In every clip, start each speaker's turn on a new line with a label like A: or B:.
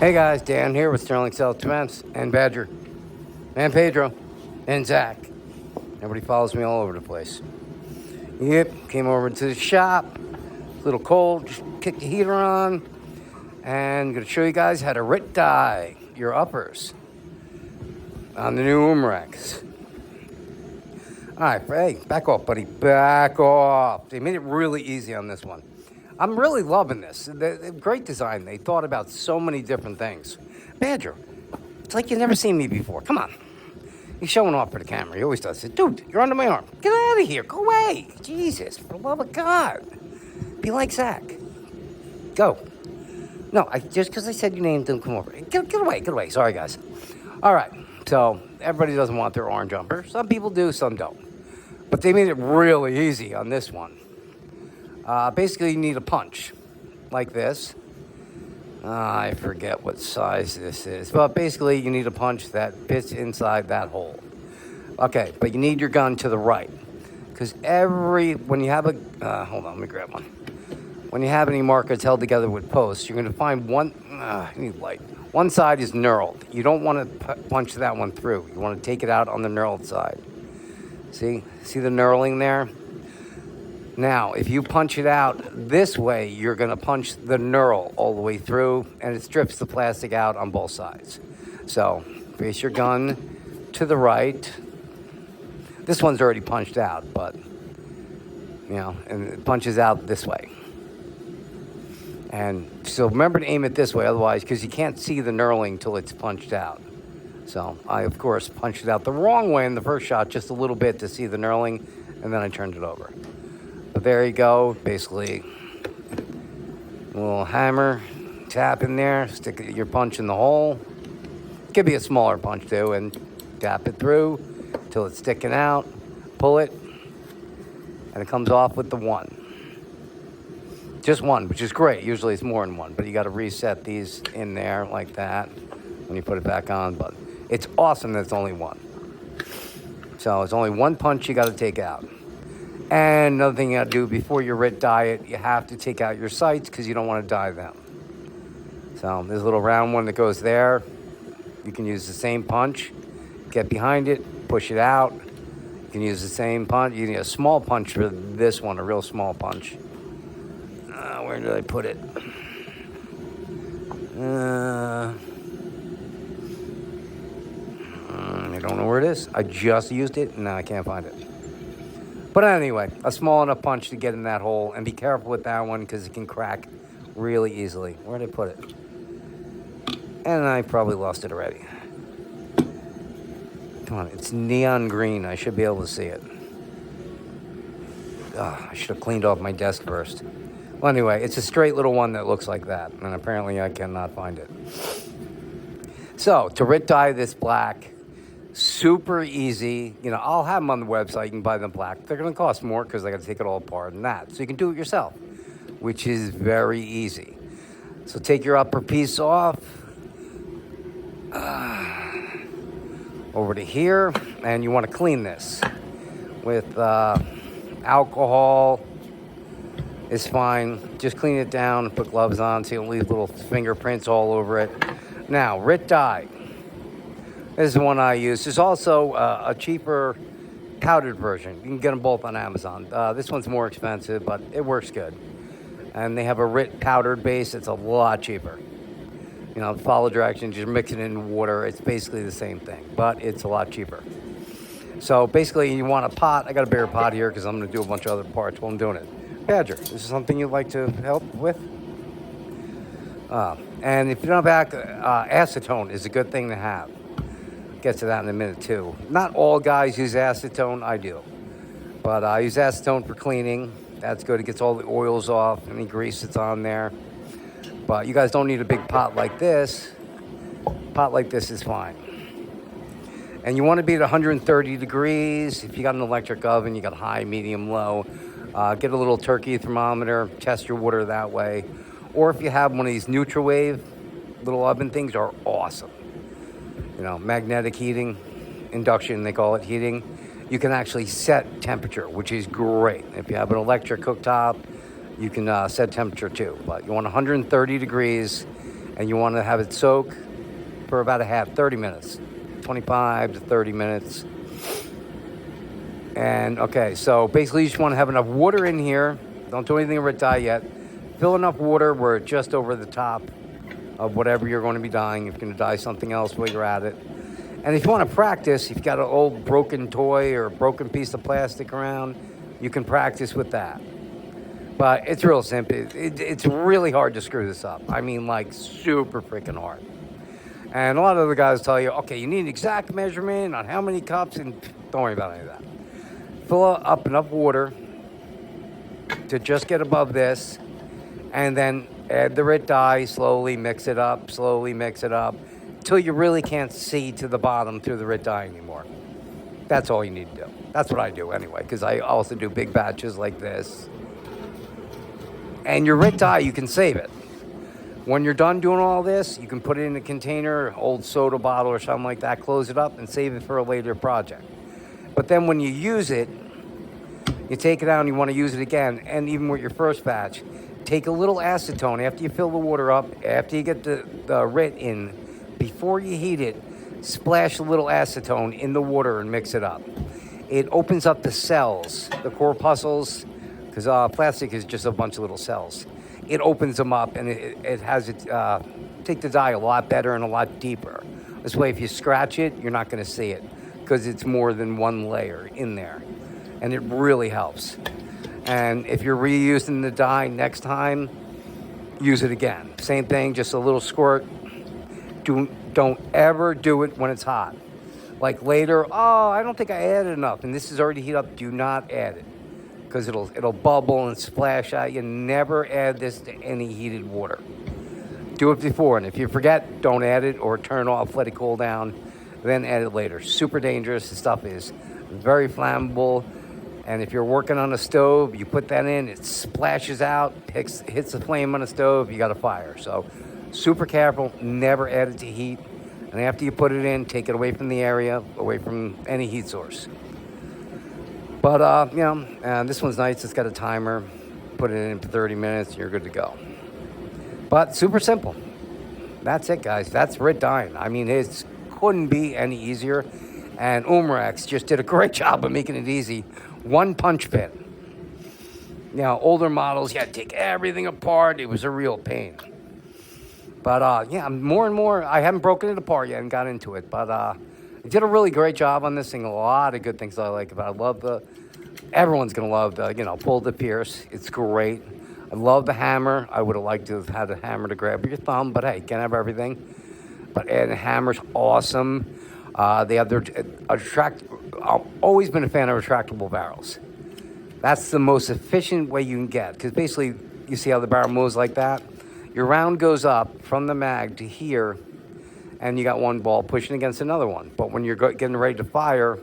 A: Hey guys, Dan here with Sterling Self Defense and Badger and Pedro and Zach. Everybody follows me all over the place. Yep, came over to the shop. A little cold, just kick the heater on. And I'm going to show you guys how to rit dye your uppers on the new Umrex. Alright, hey, back off, buddy. Back off. They made it really easy on this one. I'm really loving this. Great design. They thought about so many different things. Badger, it's like you've never seen me before. Come on. He's showing off for the camera. He always does it. Dude, you're under my arm. Get out of here. Go away. Jesus, for the love of God. Be like Zach. Go. No, just because I said your name, don't come over. Get away. Get away. Sorry, guys. All right. So everybody doesn't want their orange jumper. Some people do, some don't. But they made it really easy on this one. Basically, you need a punch like this. I forget what size this is. But basically, you need a punch that fits inside that hole. Okay, but you need your gun to the right. Because when you have a... hold on, let me grab one. When you have any markers held together with posts, you're going to find one... I need light. One side is knurled. You don't want to punch that one through. You want to take it out on the knurled side. See the knurling there? Now, if you punch it out this way, you're going to punch the knurl all the way through, and it strips the plastic out on both sides. So, face your gun to the right. This one's already punched out, but, and it punches out this way. And so remember to aim it this way, otherwise, because you can't see the knurling till it's punched out. So, I, of course, punched it out the wrong way in the first shot, just a little bit to see the knurling, and then I turned it over. But there you go, basically a little hammer, tap in there, stick your punch in the hole. It could be a smaller punch too, and tap it through till it's sticking out, pull it, and it comes off with the one. Just one, which is great. Usually it's more than one, but you got to reset these in there like that when you put it back on. But it's awesome that it's only one. So it's only one punch you got to take out. And another thing you got to do before you rit dye it, you have to take out your sights because you don't want to dye them. So there's a little round one that goes there. You can use the same punch. Get behind it, push it out. You can use the same punch. You need a small punch for this one, a real small punch. Where did I put it? I don't know where it is. I just used it. No, I can't find it. But anyway, a small enough punch to get in that hole. And be careful with that one because it can crack really easily. Where did I put it? And I probably lost it already. Come on, it's neon green. I should be able to see it. I should have cleaned off my desk first. Well, anyway, it's a straight little one that looks like that. And apparently I cannot find it. So, to rit dye this black... super easy. I'll have them on the website. You can buy them black. They're going to cost more because I got to take it all apart and that. So you can do it yourself, which is very easy. So take your upper piece off. Over to here. And you want to clean this with alcohol. Is fine. Just clean it down and put gloves on so you don't leave little fingerprints all over it. Now, rit dye. This is the one I use. There's also a cheaper powdered version. You can get them both on Amazon. This one's more expensive, but it works good. And they have a rit powdered base. It's a lot cheaper. Follow directions, just mix it in water. It's basically the same thing, but it's a lot cheaper. So basically, you want a pot. I got a bigger pot here because I'm going to do a bunch of other parts while I'm doing it. Badger, this is something you'd like to help with? And if you don't have acetone is a good thing to have. Get to that in a minute too. Not all guys use acetone. I do, but I use acetone for cleaning. That's good. It gets all the oils off, any grease that's on there. But you guys don't need a big pot like this. A pot like this is fine. And you want to be at 130 degrees. If you got an electric oven, you got high, medium, low. Get a little turkey thermometer. Test your water that way. Or if you have one of these NutriWave little oven things, are awesome. Magnetic heating, induction, they call it heating. You can actually set temperature, which is great. If you have an electric cooktop, you can set temperature too. But you want 130 degrees, and you want to have it soak for about 30 minutes, 25 to 30 minutes. And okay, so basically you just want to have enough water in here. Don't do anything with dye yet. Fill enough water where it's just over the top of whatever you're going to be dyeing. If you're going to dye something else while you're at it. And if you want to practice, if you've got an old broken toy or a broken piece of plastic around, you can practice with that. But it's real simple. It's really hard to screw this up. I mean, like, super freaking hard. And a lot of the guys tell you, okay, you need an exact measurement on how many cups, and don't worry about any of that. Fill up enough water to just get above this, and then add the Rit dye, slowly mix it up, until you really can't see to the bottom through the Rit dye anymore. That's all you need to do. That's what I do anyway, because I also do big batches like this. And your Rit dye, you can save it. When you're done doing all this, you can put it in a container, old soda bottle or something like that, close it up, and save it for a later project. But then when you use it, you take it out and you want to use it again, and even with your first batch, take a little acetone after you fill the water up, after you get the Rit in, before you heat it, splash a little acetone in the water and mix it up. It opens up the cells, the corpuscles, because plastic is just a bunch of little cells. It opens them up, and it has it take the dye a lot better and a lot deeper. This way, if you scratch it, you're not going to see it, because it's more than one layer in there, and it really helps. And if you're reusing the dye next time, use it again. Same thing, just a little squirt. Don't ever do it when it's hot. Like later, oh, I don't think I added enough, and this is already heated up. Do not add it, because it'll bubble and splash out. You never add this to any heated water. Do it before, and if you forget, don't add it or turn off, let it cool down, then add it later. Super dangerous. The stuff is very flammable, and if you're working on a stove, you put that in, it splashes out, hits the flame on the stove, you got a fire. So super careful, never add it to heat, and after you put it in, take it away from the area, away from any heat source. But, this one's nice. It's got a timer. Put it in for 30 minutes, and you're good to go. But super simple. That's it, guys. That's Rit dyeing. I mean, it couldn't be any easier. And Umrex just did a great job of making it easy. One punch pin. Older models, you had to take everything apart. It was a real pain. But, more and more, I haven't broken it apart yet and got into it. But, I did a really great job on this thing. A lot of good things I like about it. Everyone's going to love the, pull to pierce. It's great. I love the hammer. I would have liked to have had a hammer to grab your thumb, but hey, can't have everything. But the hammer's awesome. They have their I've always been a fan of retractable barrels. That's the most efficient way you can get, because basically, you see how the barrel moves like that? Your round goes up from the mag to here, and you got one ball pushing against another one. But when you're getting ready to fire,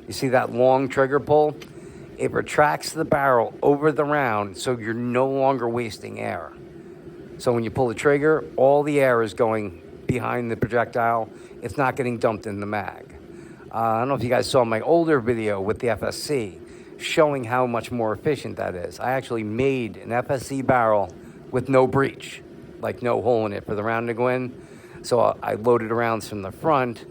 A: you see that long trigger pull? It retracts the barrel over the round, so you're no longer wasting air. So when you pull the trigger, all the air is going behind the projectile. It's not getting dumped in the mag. I don't know if you guys saw my older video with the FSC showing how much more efficient that is. I actually made an FSC barrel with no breach, like no hole in it for the round to go in. So I loaded rounds from the front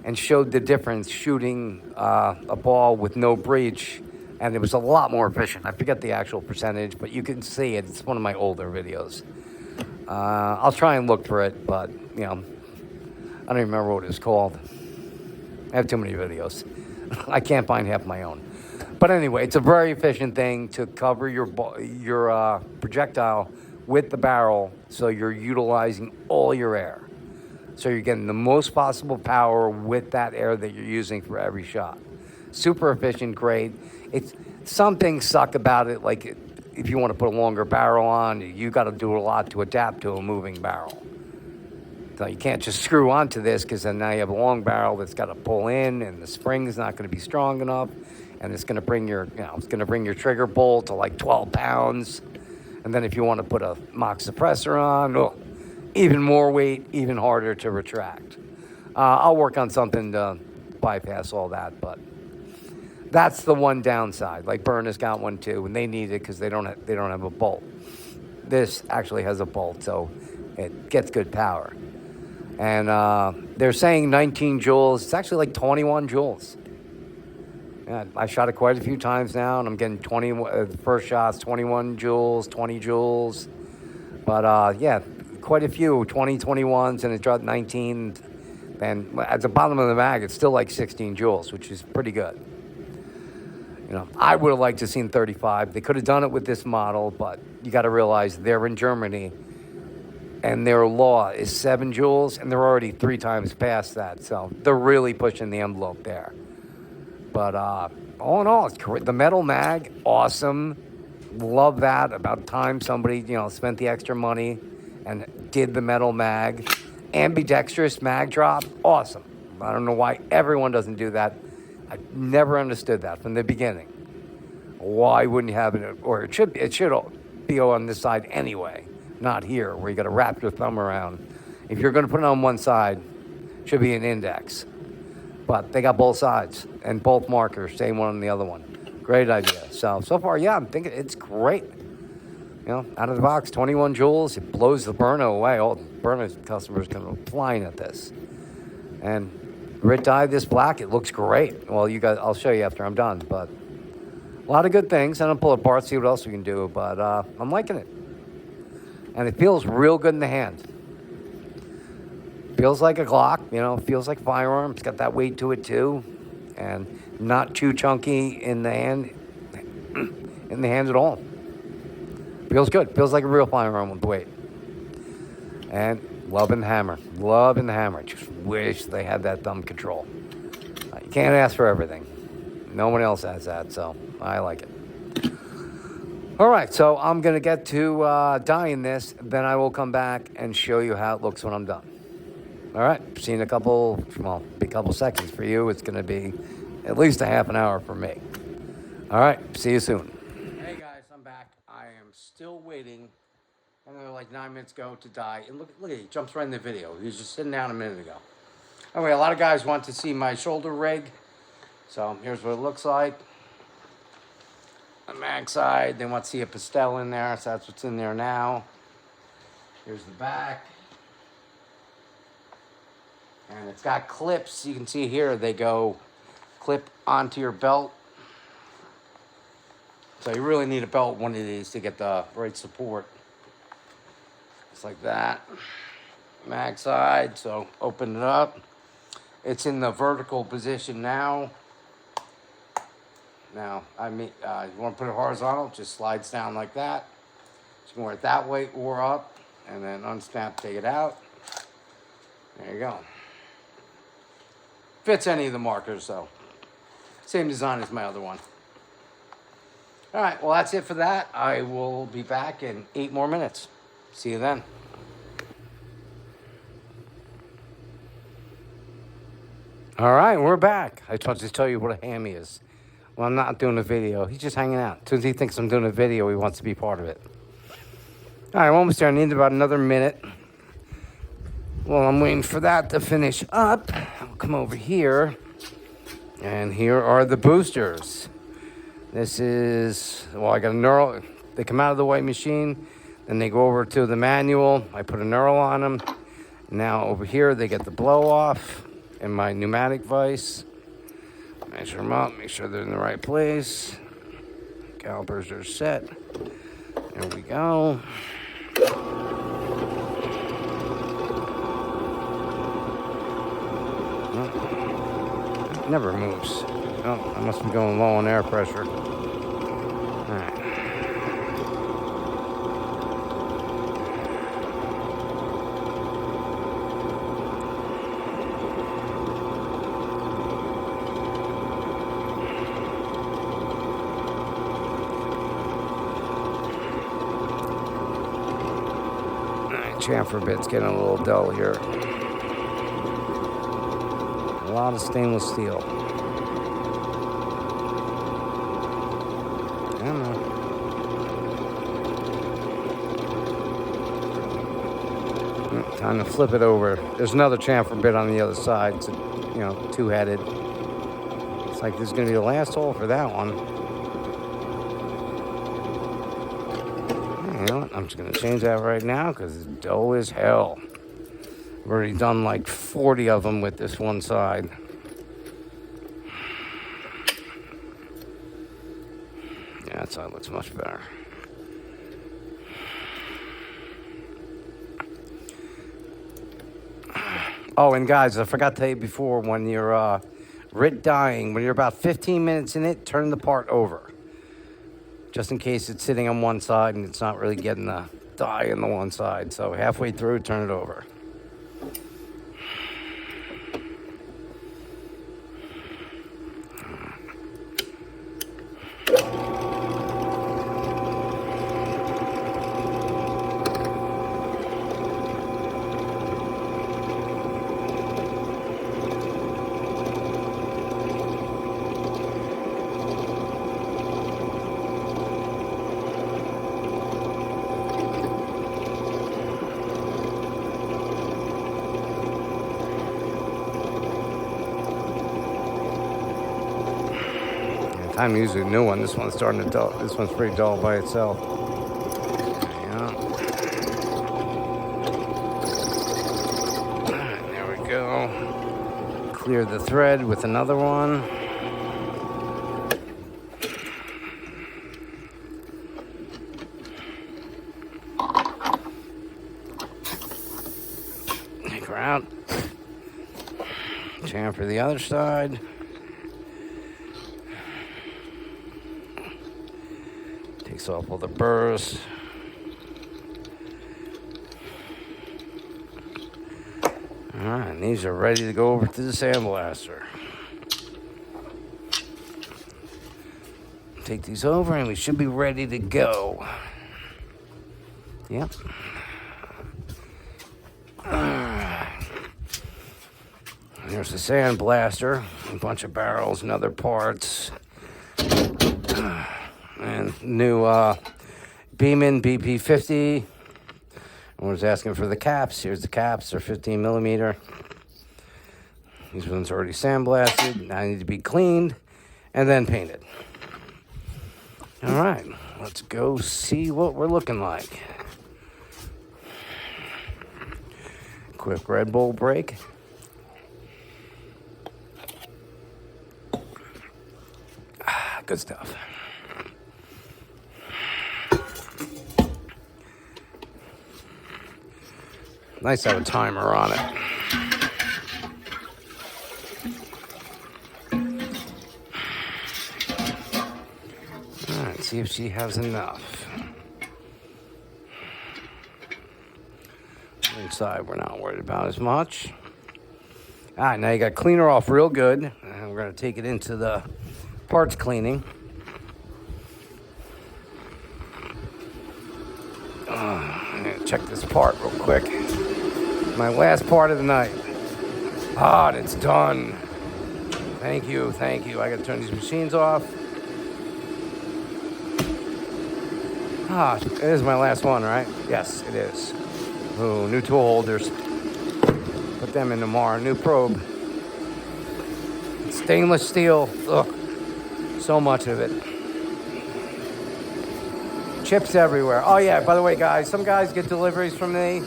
A: and showed the difference shooting a ball with no breach, and it was a lot more efficient. I forget the actual percentage, but you can see it. It's one of my older videos. I'll try and look for it, but, I don't even remember what it was called. I have too many videos. I can't find half my own. But anyway, it's a very efficient thing to cover your projectile with the barrel, so you're utilizing all your air. So you're getting the most possible power with that air that you're using for every shot. Super efficient, great. Some things suck about it, like if you want to put a longer barrel on, you got to do a lot to adapt to a moving barrel. So you can't just screw onto this, because then now you have a long barrel that's got to pull in, and the spring's not going to be strong enough, and it's going to bring your trigger pull to like 12 pounds. And then if you want to put a mock suppressor on, even more weight, even harder to retract. I'll work on something to bypass all that, but that's the one downside. Like Byrna's got one too, and they need it because they don't have a bolt. This actually has a bolt, so It gets good power. And they're saying 19 joules. It's actually like 21 joules. Yeah, I shot it quite a few times now, and I'm getting 20. The first shot's 21 joules, 20 joules. But yeah, quite a few 20, 21s, and it dropped 19. And at the bottom of the mag, it's still like 16 joules, which is pretty good. You know, I would have liked to have seen 35. They could have done it with this model, but you got to realize they're in Germany, and their law is 7 joules, and they're already 3 times past that. So they're really pushing the envelope there. But all in all, it's the metal mag, awesome. Love that. About time somebody, spent the extra money and did the metal mag. Ambidextrous mag drop, awesome. I don't know why everyone doesn't do that. I never understood that from the beginning. Why wouldn't you have it? Or it should be on this side anyway, not here where you got to wrap your thumb around. If you're going to put it on one side, it should be an index. But they got both sides and both markers, same one on the other one. Great idea. So far, yeah, I'm thinking it's great. Out of the box, 21 joules. It blows the burner away. All the burner customers come flying at this. And Rit dyed this black. It looks great. Well, I'll show you after I'm done. But a lot of good things. I'm going to pull it apart, see what else we can do. But I'm liking it. And it feels real good in the hand. Feels like a Glock, feels like a firearm. It's got that weight to it too. And not too chunky in the hand at all. Feels good. Feels like a real firearm with weight. And loving the hammer. Loving the hammer. Just wish they had that thumb control. You can't ask for everything. No one else has that, so I like it. All right, so I'm going to get to dyeing this. Then I will come back and show you how it looks when I'm done. All right, see you in a couple seconds for you. It's going to be at least a half an hour for me. All right, see you soon. Hey guys, I'm back. I am still waiting. Only like 9 minutes ago to dye. And look at it, he jumps right in the video. He was just sitting down a minute ago. Anyway, a lot of guys want to see my shoulder rig. So here's what it looks like. The mag side, they want to see a pastel in there, so that's what's in there now. Here's the back. And it's got clips. You can see here, they go clip onto your belt. So you really need a belt, one of these, to get the right support. Just like that. Mag side, so open it up. It's in the vertical position now. Now, you want to put it horizontal, just slides down like that. So you can wear it that way or up, and then unsnap, take it out. There you go. Fits any of the markers, though. Same design as my other one. All right, well, that's it for that. I will be back in 8 more minutes. See you then. All right, we're back. I tried to tell you what a ham he is. Well, I'm not doing a video. He's just hanging out. As soon as he thinks I'm doing a video, he wants to be part of it. All right, I'm almost there. I need about another minute. Well, I'm waiting for that to finish up. I'll come over here. And here are the boosters. This is, I got a knurl. They come out of the white machine. Then they go over to the manual. I put a knurl on them. Now over here, they get the blow off and my pneumatic vise. Measure them up, make sure they're in the right place. Calipers are set. There we go. It never moves. Oh, I must be going low on air pressure. All right. Chamfer bit's getting a little dull here. A lot of stainless steel. Come on. Time to flip it over. There's another chamfer bit on the other side. It's two-headed. It's like this is going to be the last hole for that one. You know what? I'm just going to change that right now because it's dull as hell. I've already done like 40 of them with this one side. Yeah, that side looks much better. Oh, and guys, I forgot to tell you before, when you're RIT dyeing, when you're about 15 minutes in it, turn the part over. Just in case it's sitting on one side and it's not really getting the dye on the one side. So halfway through, turn it over. Time to use a new one. This one's starting to dull. This one's pretty dull by itself. Yeah. Alright, there we go. Clear the thread with another one. Take her out. Chamfer the other side. Takes off all the burrs. Alright, and these are ready to go over to the sandblaster. Take these over and we should be ready to go. Yep. There's the sandblaster, a bunch of barrels and other parts. And new Beeman BP50. I was asking for the caps. Here's the caps. They're 15 millimeter. These ones are already sandblasted. Now I need to be cleaned and then painted. All right, let's go see what we're looking like. Quick Red Bull break. Good stuff. Nice to have a timer on it. All right, see if she has enough. Inside, we're not worried about as much. All right, now you got to clean her off real good. And we're going to take it into the parts cleaning. I'm going to check this part real quick. My last part of the night. Ah, it's done. Thank you, thank you. I got to turn these machines off. Ah, it is my last one, right? Yes, it is. Ooh, new tool holders. Put them in tomorrow. New probe. Stainless steel. Ugh, so much of it. Chips everywhere. Oh yeah, by the way, guys, some guys get deliveries from me.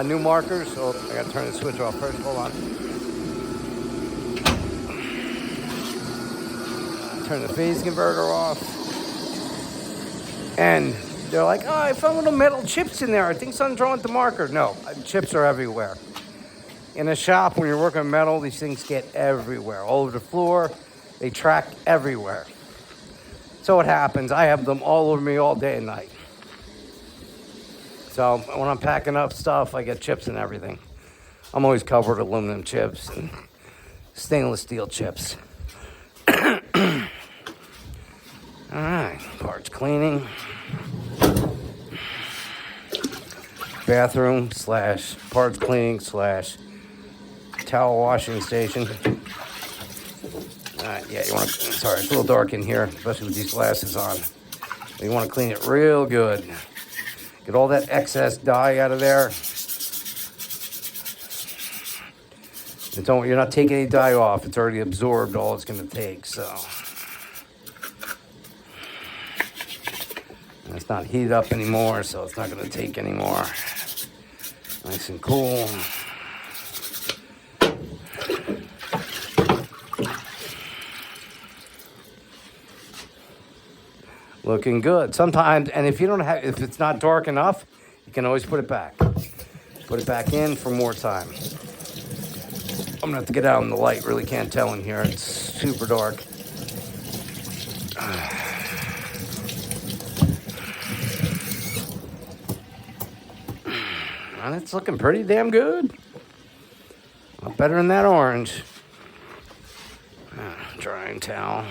A: New markers. Oh, I gotta turn the switch off first. Hold on. Turn the phase converter off. And they're like, oh, I found little metal chips in there. I think something's wrong with the marker. No, chips are everywhere. In a shop, when you're working on metal, these things get everywhere. All over the floor. They track everywhere. So what happens, I have them all over me all day and night. So when I'm packing up stuff, I get chips and everything. I'm always covered with aluminum chips and stainless steel chips. All right, parts cleaning. Bathroom / parts cleaning / towel washing station. All right, yeah, you want to, sorry, it's a little dark in here, especially with these glasses on. You want to clean it real good. Get all that excess dye out of there. And you're not taking any dye off. It's already absorbed all it's going to take, so. And it's not heated up anymore, so it's not going to take anymore. Nice and cool. Looking good. Sometimes, and if it's not dark enough, you can always put it back. Put it back in for more time. I'm gonna have to get out in the light. Really can't tell in here. It's super dark. And it's looking pretty damn good. A lot better than that orange. Drying towel.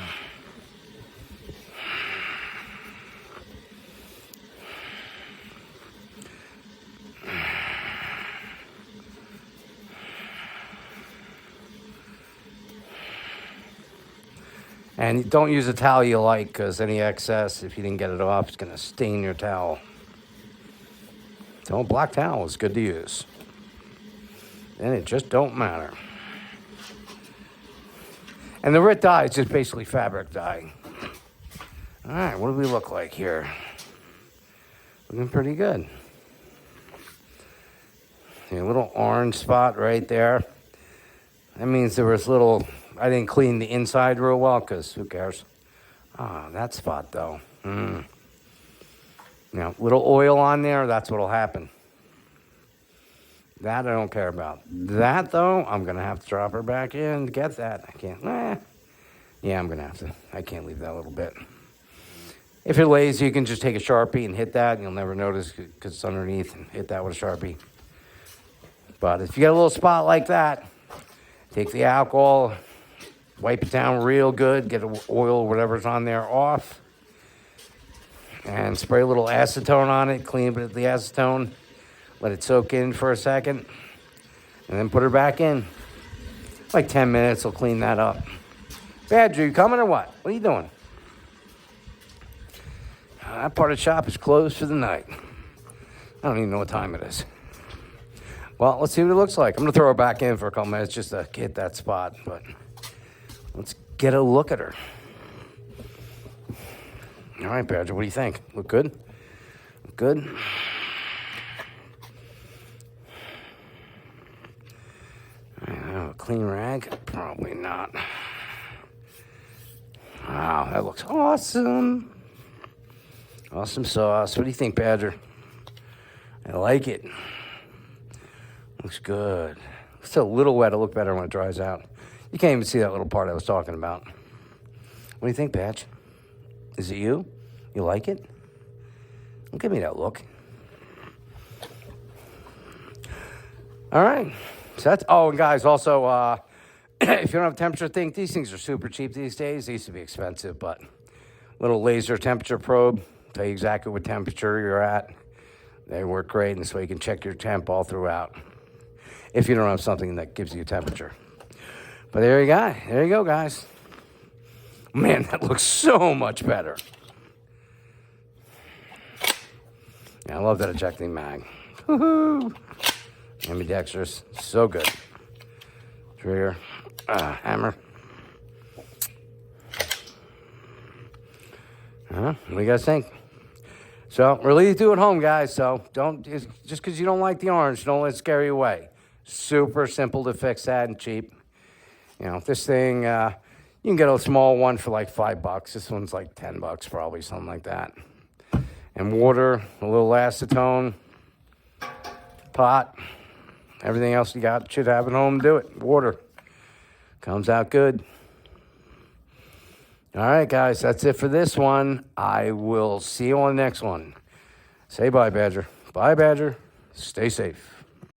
A: And don't use a towel you like, because any excess, if you didn't get it off, it's going to stain your towel. So a black towel is good to use. And it just don't matter. And the RIT dye is just basically fabric dye. All right, what do we look like here? Looking pretty good. See a little orange spot right there. That means there was I didn't clean the inside real well, because who cares? That spot though. Little oil on there, that's what'll happen. That I don't care about. That though, I'm gonna have to drop her back in to get that. I can't, yeah, I'm gonna have to. I can't leave that little bit. If you're lazy, you can just take a Sharpie and hit that, and you'll never notice because it's underneath, and hit that with a Sharpie. But if you get a little spot like that, take the alcohol, wipe it down real good, get the oil, whatever's on there, off, and spray a little acetone on it, clean it with the acetone, let it soak in for a second, and then put her back in. Like 10 minutes will clean that up. Badger, you coming or what? What are you doing? That part of the shop is closed for the night. I don't even know what time it is. Well, let's see what it looks like. I'm going to throw her back in for a couple minutes just to hit that spot, but let's get a look at her. All right, Badger, what do you think? Look good? Look good? A clean rag? Probably not. Wow, that looks awesome. Awesome sauce. What do you think, Badger? I like it. Looks good. It's a little wet. It'll look better when it dries out. You can't even see that little part I was talking about. What do you think, Badge? Is it you? You like it? Don't give me that look. All right. So that's, and guys, also, if you don't have a temperature thing, these things are super cheap these days. They used to be expensive, but little laser temperature probe, tell you exactly what temperature you're at. They work great, and so you can check your temp all throughout if you don't have something that gives you a temperature. But there you go. There you go, guys. Man, that looks so much better. Yeah, I love that ejecting mag. Woohoo! Ambidextrous, so good. Trigger, hammer. What do you guys think? So, we're easy to do at home, guys. So, just because you don't like the orange, don't let it scare you away. Super simple to fix that and cheap. This thing, you can get a small one for like $5. This one's like $10, probably, something like that. And water, a little acetone, pot. Everything else you got should have at home, do it. Water. Comes out good. All right, guys, that's it for this one. I will see you on the next one. Say bye, Badger. Bye, Badger. Stay safe.